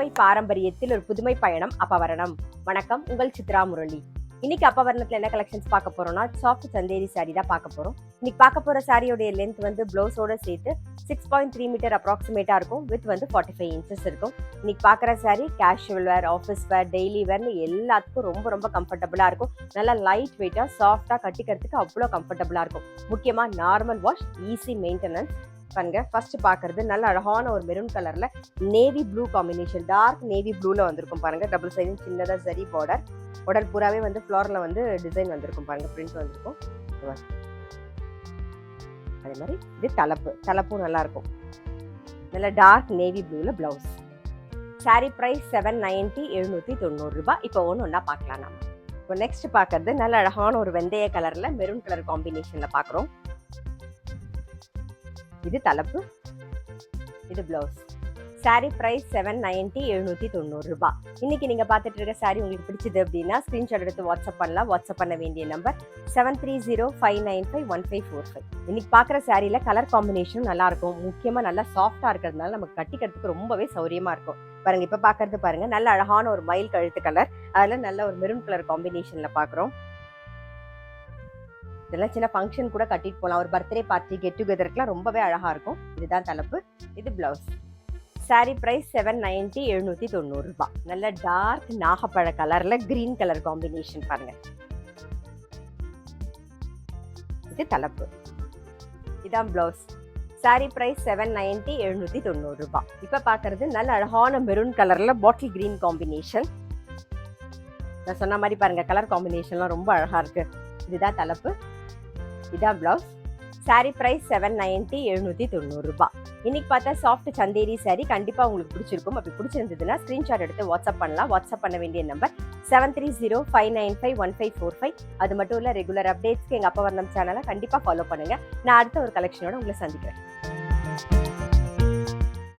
தலைமுறை பாரம்பரியத்தில் ஒரு புதுமை பயணம் அப்பவரணம். வணக்கம், உங்கள் சித்ரா முரளி. இன்னைக்கு அப்பவரணத்துல என்ன கலெக்ஷன்ஸ் பார்க்க போறோம்னா, சாஃப்ட் சந்தேரி சாரி தான் பார்க்க போறோம். இன்னைக்கு பார்க்க போற சாரியோட லென்த் வந்து பிளவுஸோட சேர்த்து 6.3 மீட்டர் அப்ராக்சிமேட்டா இருக்கும். வித் வந்து 45 இன்ச்சஸ் இருக்கும். இன்னைக்கு பார்க்குற sari casual wear, office wear, daily வேர்னு எல்லாத்துக்கும் ரொம்ப ரொம்ப கம்ஃபர்டபுளா இருக்கும். நல்லா லைட் வெயிட்டா சாஃப்டா கட்டிக்கிறதுக்கு அவ்வளோ கம்ஃபர்டபுளா இருக்கும். முக்கியமா நார்மல் வாஷ், ஈஸி மெயின்டெனன்ஸ். பாருங்க, ஃபர்ஸ்ட் பாக்குறது நல்ல அழகான ஒரு மெரூன் கலர்ல navy blue combination, dark navy ப்ளூல வந்திருக்கும். பாருங்க, டபுள் சைடும் சின்னதா சரி பார்டர், உடல் பூராவே வந்து ஃப்ளோர்ல வந்து டிசைன் வந்திருக்கும். பாருங்க, பிரிண்ட் வந்திருக்கும். அதே மாதிரி இது தலைப்பும் நல்லா இருக்கும். நல்ல டார்க் நேவி ப்ளூல பிளவுஸ். சாரி பிரைஸ் 790, 790 ரூபாய். இப்போ ஒன்னா பார்க்கலாம் நாம. இப்போ நெக்ஸ்ட் பாக்குறது நல்ல அழகான ஒரு வெந்தய கலர்ல மெரூன் கலர் காம்பினேஷன்ல பாக்குறோம். இது தலைப்பு, இது பிளவுஸ். சாரி பிரைஸ் 790, 790 ரூபாய். இன்னைக்கு நீங்க பார்த்துட்டு இருக்க சாரி உங்களுக்கு பிடிச்சது அப்படின்னா ஸ்கிரீன்ஷாட் எடுத்து வாட்ஸ்அப் பண்ணலாம். வாட்ஸ்அப் பண்ண வேண்டிய நம்பர் 7305951545. இன்னைக்கு பார்க்குற சாரியில கலர் காம்பினேஷன் நல்லா இருக்கும். முக்கியமா நல்லா சாஃப்டா இருக்கிறதுனால நமக்கு கட்டிக்கிறதுக்கு ரொம்பவே சௌரியமா இருக்கும். பாருங்க, இப்ப பாக்குறது பாருங்க, நல்ல அழகான ஒரு மயில் கழுத்து கலர், அதுல நல்ல ஒரு மெரூன் கலர் காம்பினேஷன்ல பாக்குறோம். இதெல்லாம் சின்ன ஃபங்க்ஷன் கூட கட்டிட்டு போகலாம். ஒரு பர்த்டே பார்ட்டி, கெட் டுகெதருக்குலாம் ரொம்பவே அழகா இருக்கும். இதுதான் தலைப்பு, இது பிளவுஸ். சாரி பிரைஸ் 790, 790 ரூபாய். நல்ல டார்க் நாகப்பழ கலர்ல கிரீன் கலர் காம்பினேஷன் பாருங்க. இது தலைப்பு, இதான் பிளவுஸ். சாரி பிரைஸ் 790, 790 ரூபாய். இப்ப பாக்குறது நல்ல அழகான மெரூன் கலர்ல பாட்டில் கிரீன் காம்பினேஷன். நான் சொன்ன மாதிரி பாருங்க, கலர் காம்பினேஷன்லாம் ரொம்ப அழகா இருக்கு. இதுதான் தலைப்பு, இதான் பிளவுஸ். சாரி பிரைஸ் 790, 790 ரூபாய். இன்னைக்கு பார்த்தா சாஃப்ட் சந்தேரி சாரி கண்டிப்பா உங்களுக்கு பிடிச்சிருக்கும். அப்படி பிடிச்சிருந்ததுன்னா ஸ்கிரீன்ஷாட் எடுத்து வாட்ஸ்அப் பண்ணலாம். வாட்ஸ்அப் பண்ண வேண்டிய நம்பர் 7305951545. அது மட்டும் இல்ல, ரெகுலர் அப்டேட்ஸ்க்கு எங்க அப்பவரணம் சேனலை கண்டிப்பா ஃபாலோ பண்ணுங்க. நான் அடுத்த ஒரு கலெக்ஷனோட உங்களை சந்திக்கிறேன்.